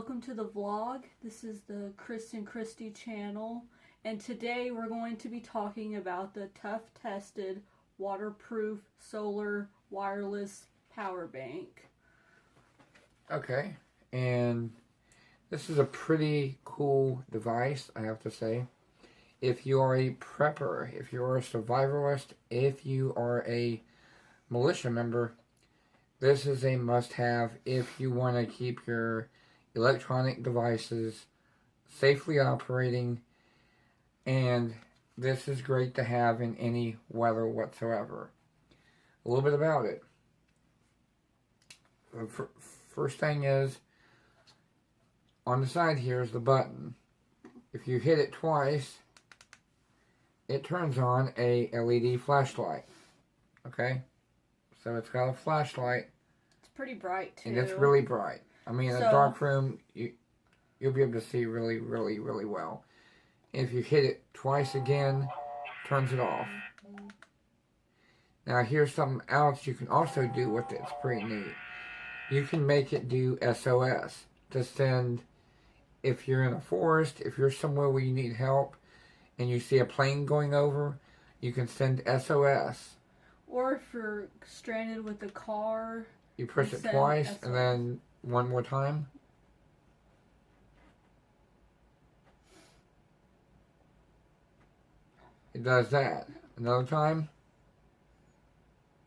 welcome to the vlog. This is the Chris and Christy channel, and today we're going to be talking about the tough tested waterproof solar wireless power bank. Okay, and this is a pretty cool device, I have to say. If you are a prepper, if you are a survivalist, if you are a militia member, this is a must-have if you want to keep your electronic devices safely operating, and this is great to have in any weather whatsoever. A little bit about it. The first thing is, on the side here is the button. If you hit it twice, it turns on a LED flashlight. Okay? So it's got a flashlight. It's pretty bright too. And it's really bright. I mean, in a dark room, you'll be able to see really, really, really well. If you hit it twice again, turns it off. Now here's something else you can also do with it. It's pretty neat. You can make it do SOS to send, if you're in a forest, if you're somewhere where you need help, and you see a plane going over, you can send SOS. Or if you're stranded with a car, you push it twice SOS. and then one more time. It does that. Another time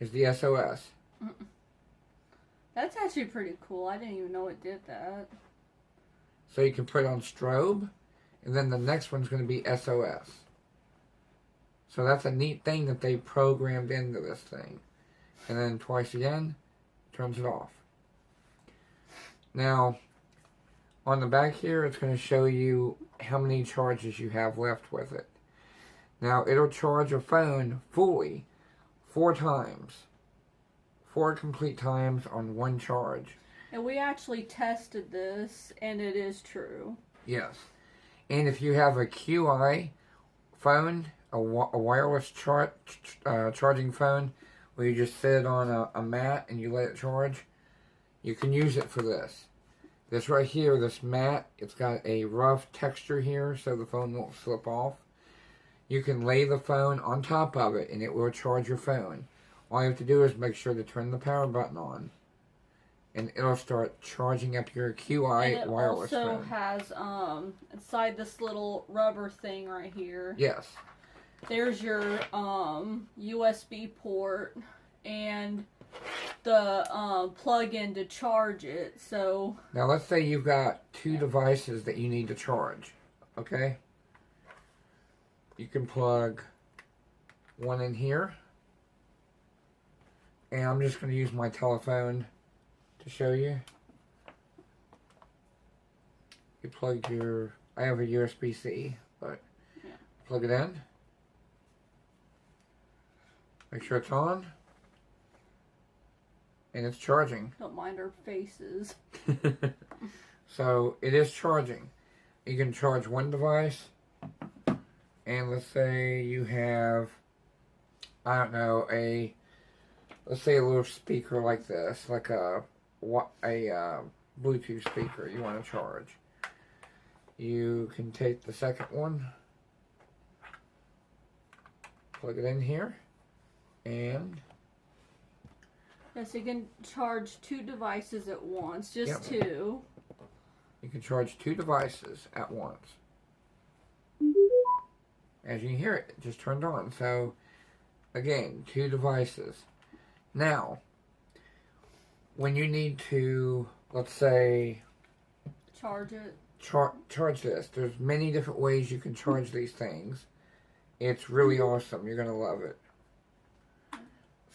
is the SOS. That's actually pretty cool. I didn't even know it did that. So you can put on strobe, and then the next one's going to be SOS. So that's a neat thing that they programmed into this thing. And then twice again, turns it off. Now, on the back here, it's going to show you how many charges you have left with it. Now, it'll charge a phone fully 4 times. 4 complete times on one charge. And we actually tested this, and it is true. Yes. And if you have a QI phone, a wireless charging phone, where you just sit it on a mat and you let it charge, you can use it for this. This right here, this mat, it's got a rough texture here so the phone won't slip off. You can lay the phone on top of it and it will charge your phone. All you have to do is make sure to turn the power button on, and it'll start charging up your QI wireless phone. It also has, inside this little rubber thing right here. Yes. There's your USB port and the plug-in to charge it. So now let's say you've got 2 devices that you need to charge. Okay? You can plug one in here. And I'm just going to use my telephone to show you. You plug your, I have a USB-C, but plug it in. Make sure it's on. And it's charging. Don't mind our faces. So it is charging. You can charge one device. And let's say you have, I don't know, let's say a little speaker like this, like a Bluetooth speaker you want to charge. You can take the second one, plug it in here, and yes, you can charge 2 devices at once, just 2. You can charge 2 devices at once. As you can hear it just turned on. So, again, 2 devices. Now, when you need to, let's say, charge it. Charge this. There's many different ways you can charge these things. It's really awesome. You're going to love it.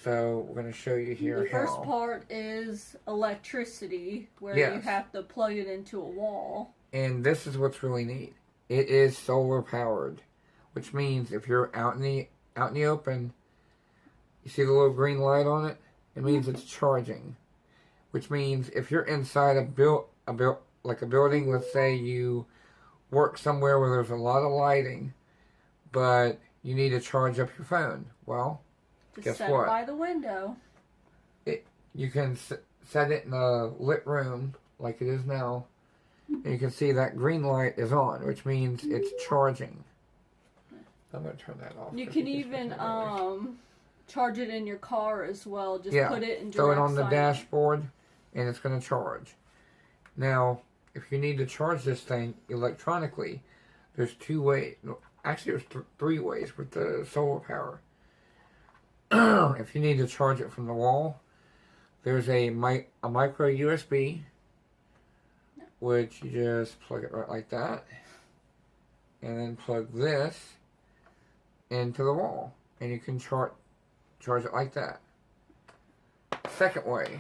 So, we're going to show you here The first part is electricity, where you have to plug it into a wall. And this is what's really neat. It is solar powered, which means if you're out in the open, you see the little green light on it? It means it's charging. Which means if you're inside a building, let's say you work somewhere where there's a lot of lighting, but you need to charge up your phone. Well, guess set what? It by the window. You can set it in a lit room, like it is now, And you can see that green light is on, which means it's charging. I'm going to turn that off. You can even charge it in your car as well. Just put it in direct throw it on the silent. dashboard, and it's going to charge. Now, if you need to charge this thing electronically, there's 2 ways. Actually, there's 3 ways with the solar power. If you need to charge it from the wall, there's a micro USB, which you just plug it right like that, and then plug this into the wall, and you can charge it like that. Second way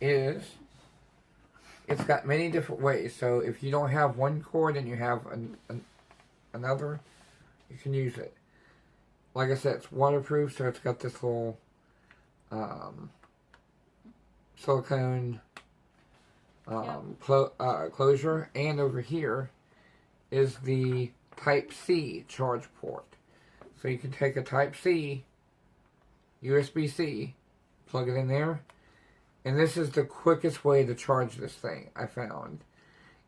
is it's got many different ways. So if you don't have one cord and you have another, you can use it. Like I said, it's waterproof, so it's got this little silicone closure, and over here is the Type-C charge port. So you can take a Type-C, USB-C, plug it in there, and this is the quickest way to charge this thing, I found,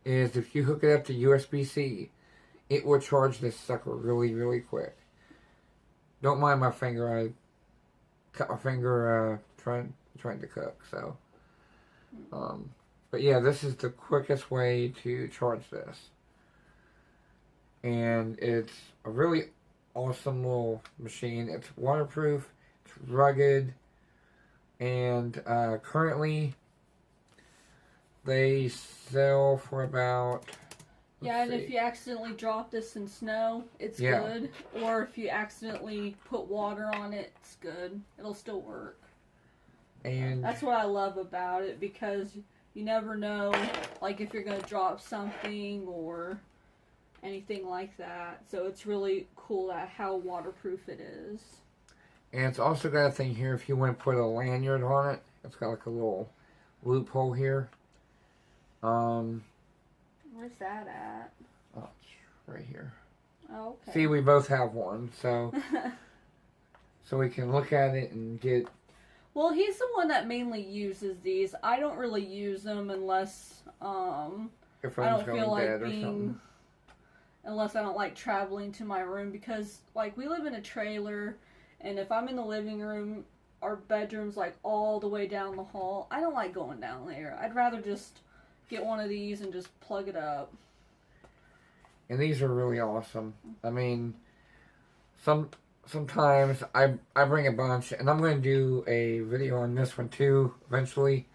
is if you hook it up to USB-C, it will charge this sucker really, really quick. Don't mind my finger, I cut my finger trying to cook, so. But yeah, this is the quickest way to charge this. And it's a really awesome little machine. It's waterproof, it's rugged, and currently they sell for about... And if you accidentally drop this in snow, it's good. Or if you accidentally put water on it, it's good. It'll still work. And that's what I love about it, because you never know, like, if you're going to drop something or anything like that. So it's really cool at how waterproof it is. And it's also got a thing here, if you want to put a lanyard on it, it's got like a little loophole here. Where's that at? Oh, it's right here. Oh, okay. See, we both have one, so so we can look at it and get... Well, he's the one that mainly uses these. I don't really use them unless your phone's I don't going feel like dead or something. Unless I don't like traveling to my room, because like we live in a trailer, and if I'm in the living room, our bedroom's like all the way down the hall. I don't like going down there. I'd rather just get one of these and just plug it up. And these are really awesome. I mean, sometimes I bring a bunch, and I'm going to do a video on this one too eventually.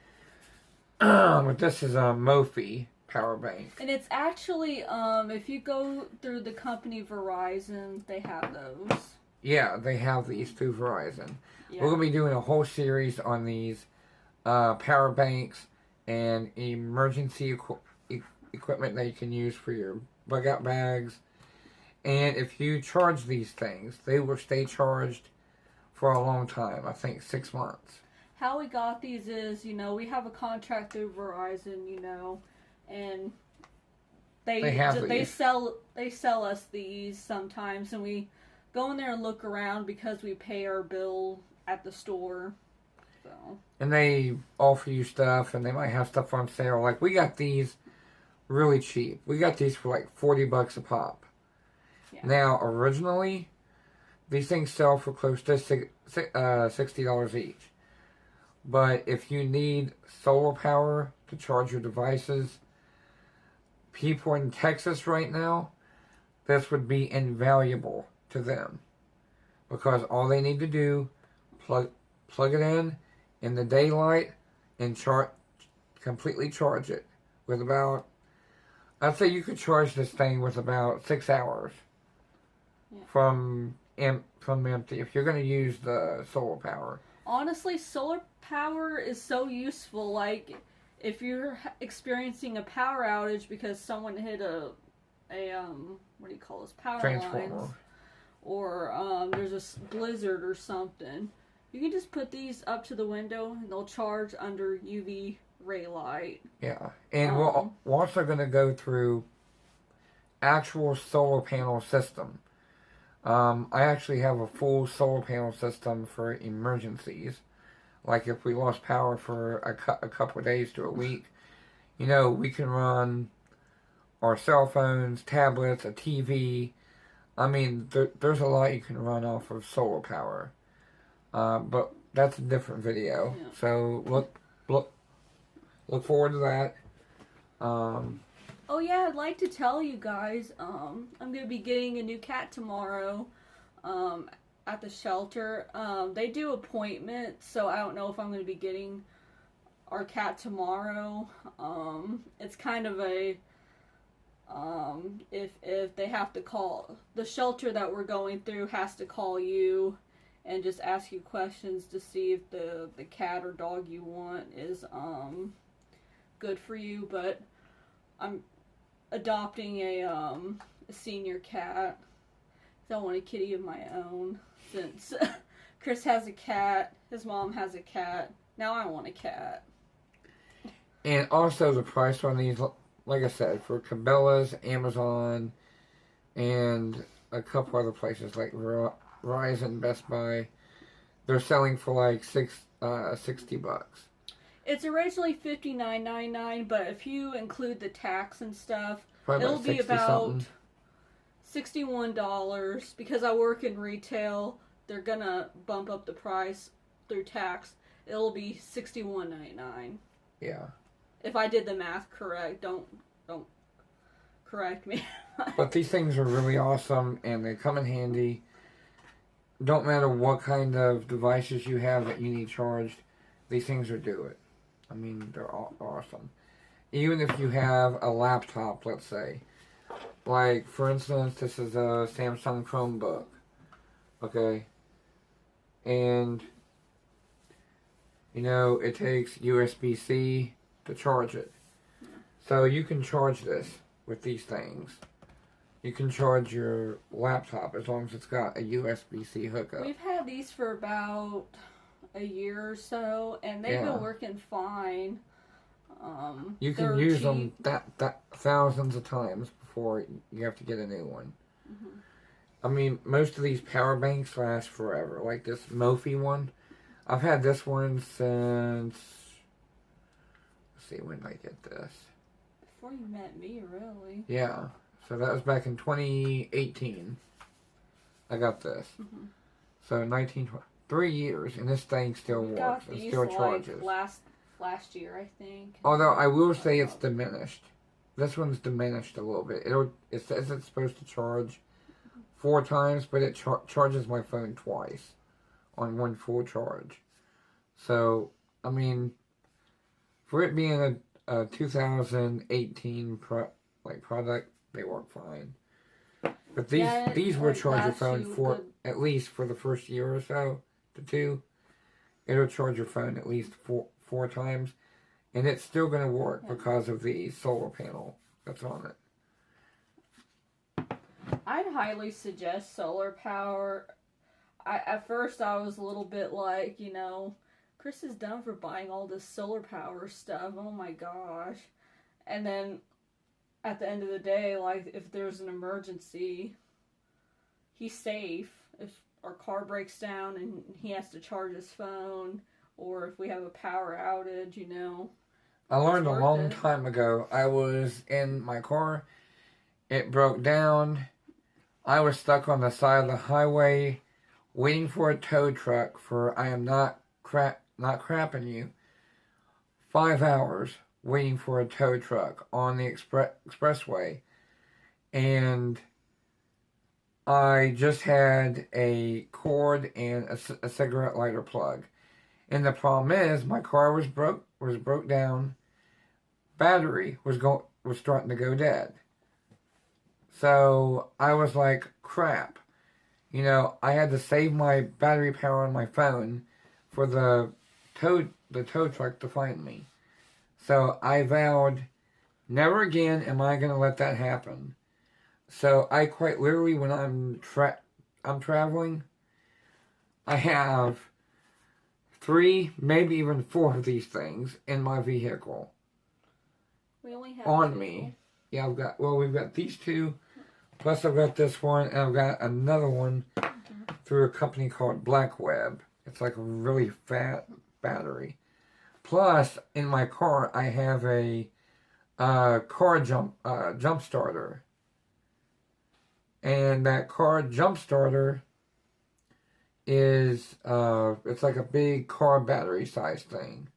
But this is a Mophie power bank. And it's actually, if you go through the company Verizon, they have those. Yeah, they have these through Verizon. Yeah. We're going to be doing a whole series on these power banks and emergency equipment that you can use for your bug out bags. And if you charge these things, they will stay charged for a long time. I think 6 months. How we got these is, we have a contract through Verizon, and they sell us these sometimes, and we go in there and look around because we pay our bill at the store. So. And they offer you stuff, and they might have stuff on sale. Like, we got these really cheap. We got these for like $40 a pop. Yeah. Now, originally, these things sell for close to $60 each. But if you need solar power to charge your devices, people in Texas right now, this would be invaluable to them. Because all they need to do, plug it in the daylight, and completely charge it with about, I'd say you could charge this thing with about 6 hours from empty, if you're going to use the solar power. Honestly, solar power is so useful. Like, if you're experiencing a power outage because someone hit a what do you call this, power transformer lines, or there's a blizzard or something, you can just put these up to the window and they'll charge under UV ray light. Yeah, and we're also going to go through actual solar panel system. I actually have a full solar panel system for emergencies. Like if we lost power for a couple of days to a week, You know, we can run our cell phones, tablets, a TV. I mean, there's a lot you can run off of solar power. But that's a different video. Yeah. So look forward to that. Oh yeah, I'd like to tell you guys, I'm gonna be getting a new cat tomorrow, at the shelter. They do appointments, so I don't know if I'm gonna be getting our cat tomorrow. It's kind of a, if they have to call, the shelter that we're going through has to call you and just ask you questions to see if the cat or dog you want is, good for you, but I'm adopting a senior cat. I want a kitty of my own since Chris has a cat, his mom has a cat. Now I want a cat. And also the price on these, like I said, for Cabela's, Amazon, and a couple other places like Verizon, Best Buy, they're selling for like $60. It's originally $59.99, but if you include the tax and stuff, Probably it'll be about something. $61. Because I work in retail, they're gonna bump up the price through tax. It'll be $61.99. Yeah. If I did the math correct, don't correct me. But these things are really awesome, and they come in handy. Don't matter what kind of devices you have that you need charged, these things will do it. I mean, they're awesome. Even if you have a laptop, let's say. Like, for instance, this is a Samsung Chromebook. Okay? And, you know, it takes USB-C to charge it. So you can charge this with these things. You can charge your laptop as long as it's got a USB-C hookup. We've had these for about a year or so, and they've been working fine. You can use them that thousands of times before you have to get a new one. Mm-hmm. I mean, most of these power banks last forever. Like this Mophie one. I've had this one since... Let's see, when did I get this? Before you met me, really. Yeah. So that was back in 2018. I got this. Mm-hmm. So 3 years, and this thing still works. It still charges. Last year, I think. Although I will say it's diminished. This one's diminished a little bit. It says it's supposed to charge 4 times, but it charges my phone twice on one full charge. So, I mean, for it being a 2018 product, they work fine. But these will charge your phone for at least for the first year or so to 2. It'll charge your phone at least four times, and it's still going to work because of the solar panel that's on it. I'd highly suggest solar power. At first I was a little bit like, you know, Chris is dumb for buying all this solar power stuff. Oh my gosh. And then at the end of the day, like, if there's an emergency, he's safe. If our car breaks down and he has to charge his phone, or if we have a power outage, you know. I learned a long time ago. I was in my car. It broke down. I was stuck on the side of the highway waiting for a tow truck for, I am not crapping you, 5 hours waiting for a tow truck on the expressway. And I just had a cord and a cigarette lighter plug. And the problem is, my car was broke down. Battery was starting to go dead. So I was like, crap. You know, I had to save my battery power on my phone for the tow truck to find me. So I vowed, never again am I going to let that happen. So I quite literally, when I'm traveling, I have 3, maybe even 4 of these things in my vehicle. We only have on 2. me. Yeah, we've got these 2, plus I've got this one, and I've got another one through a company called Black Web. It's like a really fat battery. Plus, in my car, I have a car jump starter. And that car jump starter is it's like a big car battery size thing.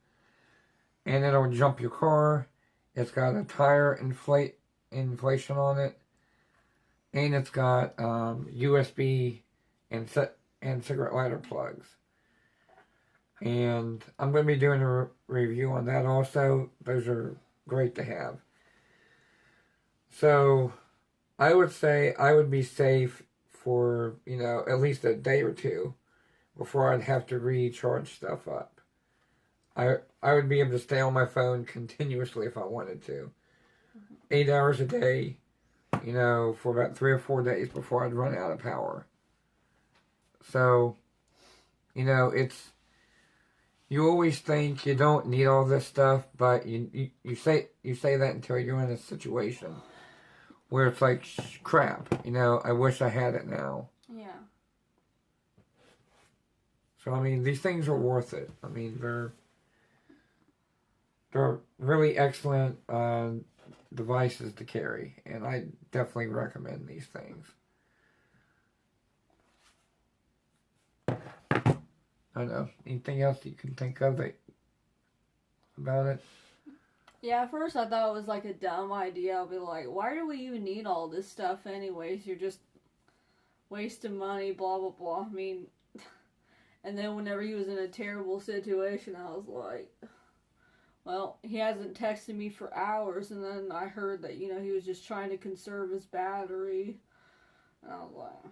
And it'll jump your car. It's got a tire inflation on it. And it's got USB and cigarette lighter plugs. And I'm going to be doing a review on that also. Those are great to have. So, I would say I would be safe for, at least a day or two before I'd have to recharge stuff up. I would be able to stay on my phone continuously if I wanted to. 8 hours a day, for about 3 or 4 days before I'd run out of power. So, it's... You always think you don't need all this stuff, but you say that until you're in a situation where it's like, crap, I wish I had it now. Yeah. So, I mean, these things are worth it. I mean, they're really excellent devices to carry, and I definitely recommend these things. I don't know. Anything else you can think of about it? Yeah, at first I thought it was like a dumb idea. I'll be like, why do we even need all this stuff anyways? You're just wasting money, blah, blah, blah. I mean, and then whenever he was in a terrible situation, I was like, well, he hasn't texted me for hours. And then I heard that, he was just trying to conserve his battery. And I was like,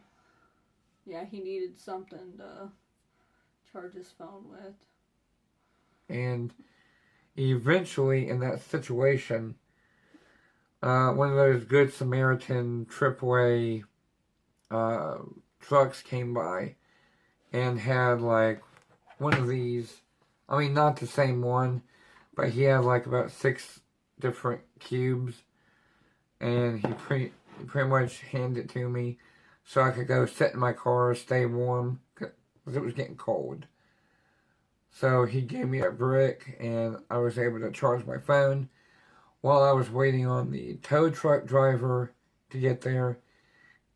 yeah, he needed something to charge his phone with. And eventually, in that situation, one of those Good Samaritan AAA trucks came by and had like one of these. I mean, not the same one, but he had like about 6 different cubes, and he pretty much handed it to me so I could go sit in my car, stay warm, because it was getting cold. So he gave me a brick, and I was able to charge my phone while I was waiting on the tow truck driver to get there,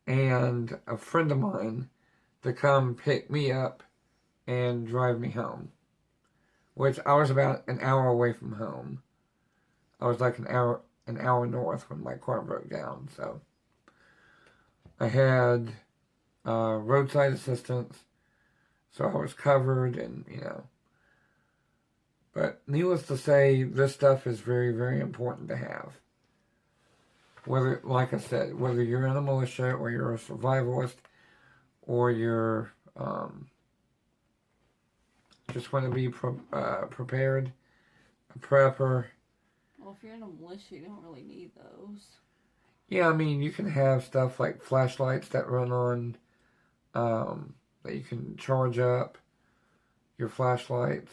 and a friend of mine to come pick me up and drive me home. Which I was about an hour away from home. I was like an hour north when my car broke down, so I had roadside assistance, so I was covered, and But needless to say, this stuff is very, very important to have. Whether, like I said, whether you're in a militia, or you're a survivalist, or you're just want to be prepared, a prepper. Well, if you're in a militia, you don't really need those. Yeah, I mean, you can have stuff like flashlights that run on, that you can charge up your flashlights.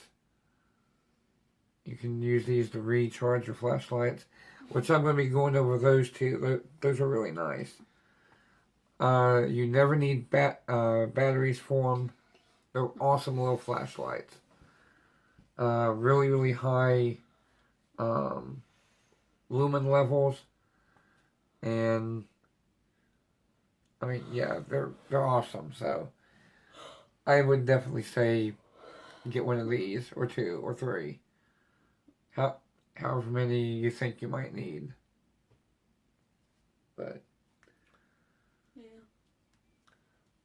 You can use these to recharge your flashlights, which I'm going to be going over those too. Those are really nice. You never need batteries for them. They're awesome little flashlights. Really, really high lumen levels. And, I mean, yeah, they're awesome. So, I would definitely say get one of these, or 2, or 3. However many you think you might need. But yeah.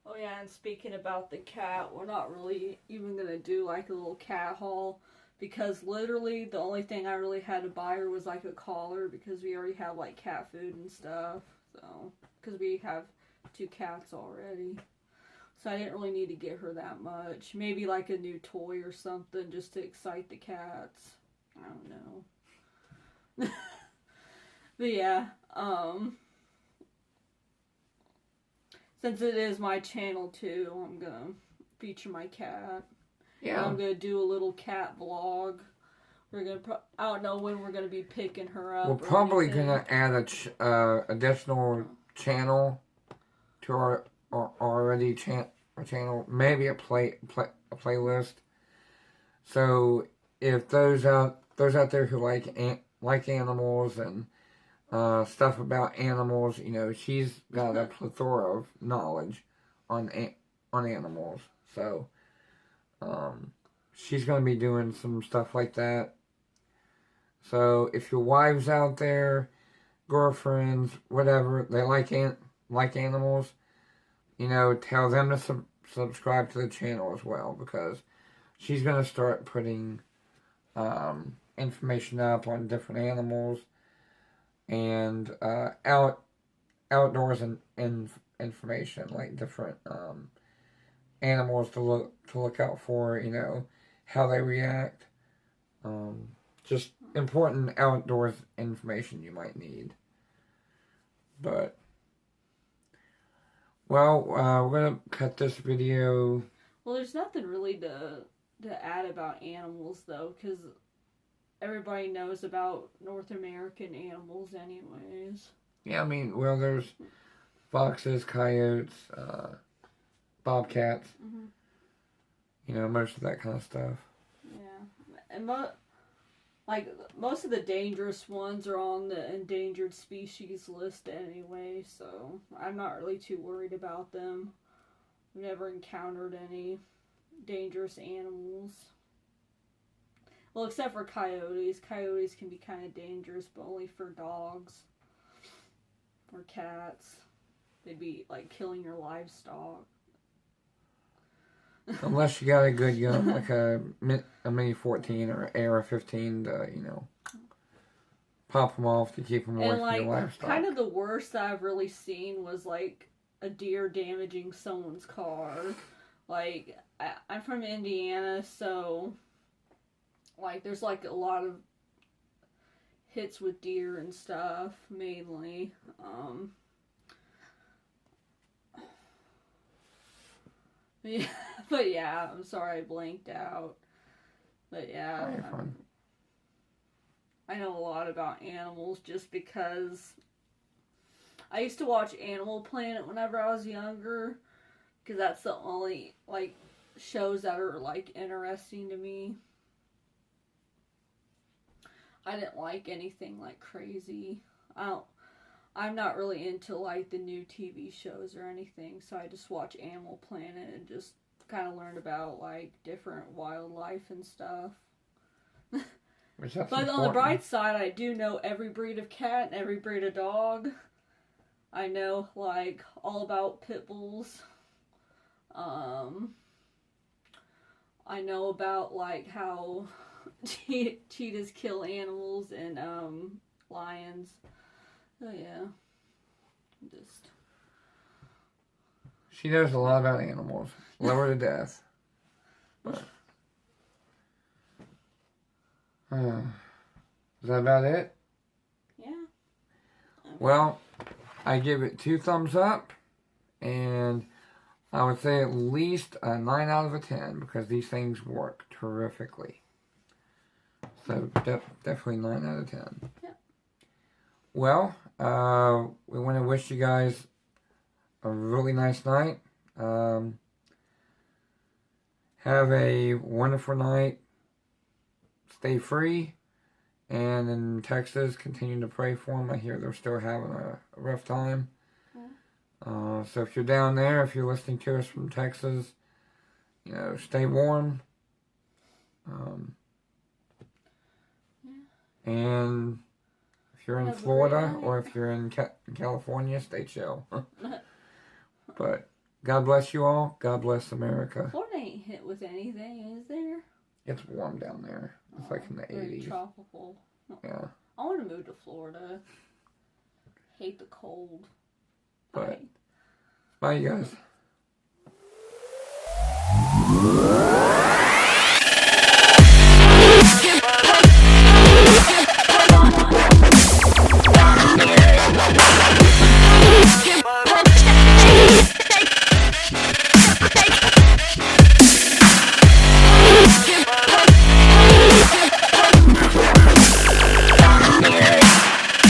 Oh yeah, and speaking about the cat, we're not really even gonna do like a little cat haul, because literally the only thing I really had to buy her was like a collar, because we already have like cat food and stuff. So, because we have 2 cats already. So I didn't really need to get her that much. Maybe like a new toy or something just to excite the cats. I don't know. But yeah, since it is my channel too, I'm gonna feature my cat. yeah, And I'm gonna do a little cat vlog. We're gonna. I don't know when we're gonna be picking her up. we're probably gonna add a additional channel to our already channel. Maybe a playlist. So if those out there who like like animals and stuff about animals. You know, she's got a plethora of knowledge on animals. So she's going to be doing some stuff like that. So if your wives out there, girlfriends, whatever, they like animals, you know, tell them to subscribe to the channel as well, because she's going to start putting information up on different animals and outdoors and information, like different animals to look out for, you know, how they react, just important outdoors information you might need. But well, we're gonna cut this video. Well, there's nothing really to add about animals though, because everybody knows about North American animals anyways. Yeah, I mean, well, there's foxes, coyotes, bobcats, you know, most of that kind of stuff. Yeah, and most of the dangerous ones are on the endangered species list anyway, so I'm not really too worried about them. I've never encountered any dangerous animals. Well, except for coyotes. Coyotes can be kind of dangerous, but only for dogs or cats. They'd be like killing your livestock. Unless you got a good gun, like a Mini 14 or AR-15 to, you know, pop them off to keep them away from your livestock. Kind of the worst that I've really seen was like a deer damaging someone's car. Like, I'm from Indiana, so like there's like a lot of hits with deer and stuff, mainly. Yeah, but yeah, I'm sorry I blanked out. But yeah, I know a lot about animals just because I used to watch Animal Planet whenever I was younger, because that's the only like shows that are like interesting to me. I didn't like anything like crazy. I'm not really into like the new TV shows or anything, so I just watch Animal Planet and just kind of learn about like different wildlife and stuff. But on the bright side, I do know every breed of cat and every breed of dog. I know like all about pit bulls. I know about like how cheetahs kill animals and lions. Oh yeah, She knows a lot about animals. Love her to death. But, is that about it? Yeah. Well, I give it 2 thumbs up, and I would say at least a 9 out of 10, because these things work terrifically. So definitely 9 out of 10. Yeah. Well, we want to wish you guys a really nice night. Have a wonderful night. Stay free. And in Texas, continue to pray for them. I hear they're still having a rough time. Yeah. So if you're down there, if you're listening to us from Texas, you know, stay warm. And if you're in Florida or if you're in California, stay chill. But God bless you all. God bless America. Florida ain't hit with anything, is there? It's warm down there. It's like in the 80s. Tropical. Yeah. I want to move to Florida. Hate the cold. But bye, you guys.